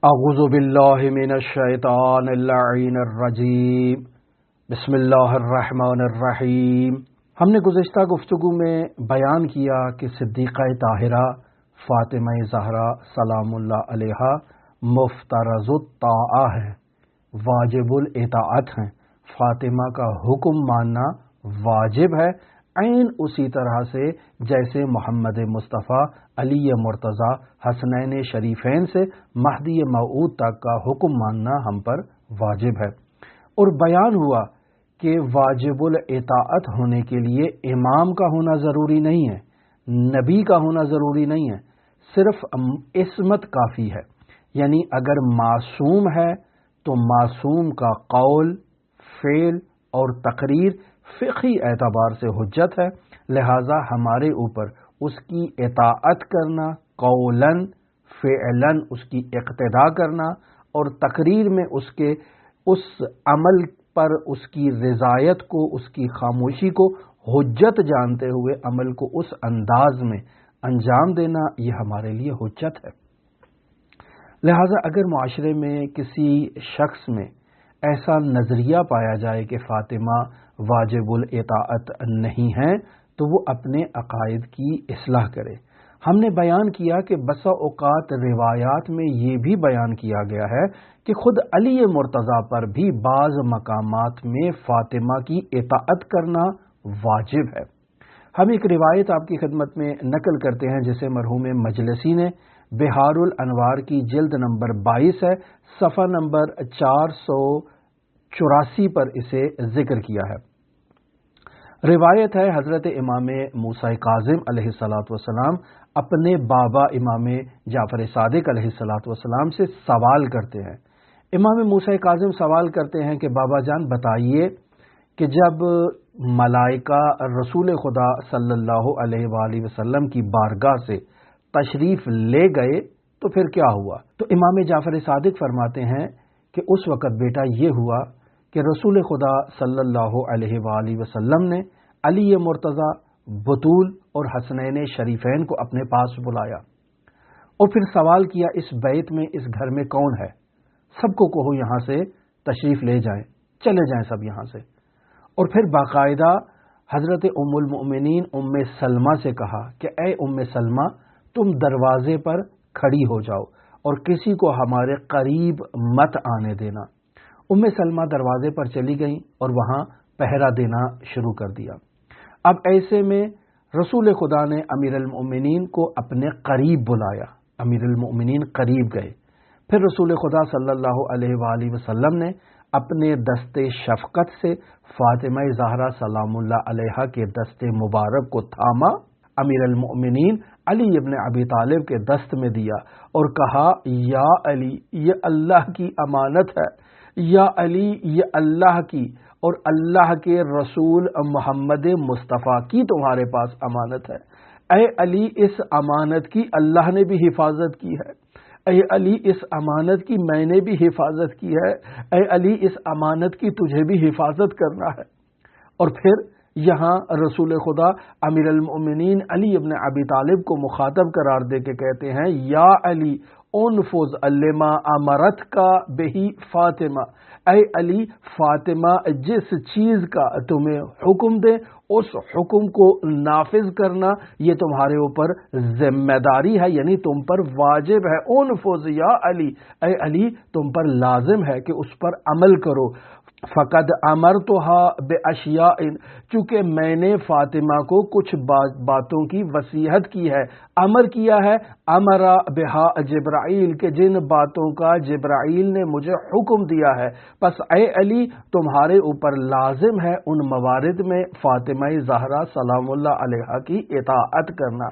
اعوذ باللہ من الشیطان اللعین الرجیم بسم اللہ الرحمن الرحیم۔ ہم نے گزشتہ گفتگو میں بیان کیا کہ صدیقہ طاہرہ فاطمہ زہرا سلام اللہ علیہا مفترض الطاعہ ہیں، واجب الاطاعت ہیں۔ فاطمہ کا حکم ماننا واجب ہے، عین اسی طرح سے جیسے محمد مصطفیٰ، علی مرتضیٰ، حسنین شریفین سے مہدی موعود تک کا حکم ماننا ہم پر واجب ہے۔ اور بیان ہوا کہ واجب الاطاعت ہونے کے لیے امام کا ہونا ضروری نہیں ہے، نبی کا ہونا ضروری نہیں ہے، صرف عصمت کافی ہے۔ یعنی اگر معصوم ہے تو معصوم کا قول، فعل اور تقریر فقہی اعتبار سے حجت ہے، لہذا ہمارے اوپر اس کی اطاعت کرنا، قولاً فعلاً اس کی اقتداء کرنا اور تقریر میں اس عمل پر اس کی رضایت کو، اس کی خاموشی کو حجت جانتے ہوئے عمل کو اس انداز میں انجام دینا، یہ ہمارے لیے حجت ہے۔ لہذا اگر معاشرے میں کسی شخص میں ایسا نظریہ پایا جائے کہ فاطمہ واجب الاطاعت نہیں ہے تو وہ اپنے عقائد کی اصلاح کرے۔ ہم نے بیان کیا کہ بسا اوقات روایات میں یہ بھی بیان کیا گیا ہے کہ خود علی مرتضیٰ پر بھی بعض مقامات میں فاطمہ کی اطاعت کرنا واجب ہے۔ ہم ایک روایت آپ کی خدمت میں نقل کرتے ہیں جسے مرحوم مجلسی نے بہار الانوار کی جلد نمبر 22 ہے، صفحہ نمبر 484 پر اسے ذکر کیا ہے۔ روایت ہے حضرت امام موسیٰ کاظم علیہ السلام اپنے بابا امام جعفر صادق علیہ السلام سے سوال کرتے ہیں۔ امام موسیٰ کاظم سوال کرتے ہیں کہ بابا جان بتائیے کہ جب ملائکہ رسول خدا صلی اللہ علیہ وآلہ وسلم کی بارگاہ سے تشریف لے گئے تو پھر کیا ہوا؟ تو امام جعفر صادق فرماتے ہیں کہ اس وقت بیٹا یہ ہوا کہ رسول خدا صلی اللہ علیہ وآلہ وسلم نے علی مرتضیٰ، بطول اور حسنین شریفین کو اپنے پاس بلایا اور پھر سوال کیا اس بیت میں، اس گھر میں کون ہے؟ سب کو کہو یہاں سے تشریف لے جائیں، چلے جائیں سب یہاں سے۔ اور پھر باقاعدہ حضرت ام المؤمنین ام سلمہ سے کہا کہ اے ام سلمہ تم دروازے پر کھڑی ہو جاؤ اور کسی کو ہمارے قریب مت آنے دینا۔ ام سلمہ دروازے پر چلی گئیں اور وہاں پہرا دینا شروع کر دیا۔ اب ایسے میں رسول خدا نے امیر المؤمنین کو اپنے قریب بلایا، امیر المؤمنین قریب گئے۔ پھر رسول خدا صلی اللہ علیہ وآلہ وسلم نے اپنے دست شفقت سے فاطمہ زہرا سلام اللہ علیہا کے دست مبارک کو تھاما، امیر المؤمنین علی ابن ابی طالب کے دست میں دیا اور کہا یا علی یہ اللہ کی امانت ہے، یا علی یہ اللہ کی اور اللہ کے رسول محمد مصطفیٰ کی تمہارے پاس امانت ہے۔ اے علی اس امانت کی اللہ نے بھی حفاظت کی ہے، اے علی اس امانت کی میں نے بھی حفاظت کی ہے، اے علی اس امانت کی تجھے بھی حفاظت کرنا ہے۔ اور پھر یہاں رسول خدا امیر المؤمنین علی ابن ابی طالب کو مخاطب قرار دے کے کہتے ہیں یا علی انفذ لما امرت کا بہی فاطمہ، اے علی فاطمہ جس چیز کا تمہیں حکم دے اس حکم کو نافذ کرنا یہ تمہارے اوپر ذمہ داری ہے، یعنی تم پر واجب ہے۔ انفذ یا علی، اے علی تم پر لازم ہے کہ اس پر عمل کرو۔ فقد امرتها باشیاء، چونکہ میں نے فاطمہ کو کچھ باتوں کی وصیت کی ہے، امر کیا ہے، امر بہا جبرائیل، کہ جن باتوں کا جبرائیل نے مجھے حکم دیا ہے، پس اے علی تمہارے اوپر لازم ہے ان موارد میں فاطمہ زہرا سلام اللہ علیہا کی اطاعت کرنا۔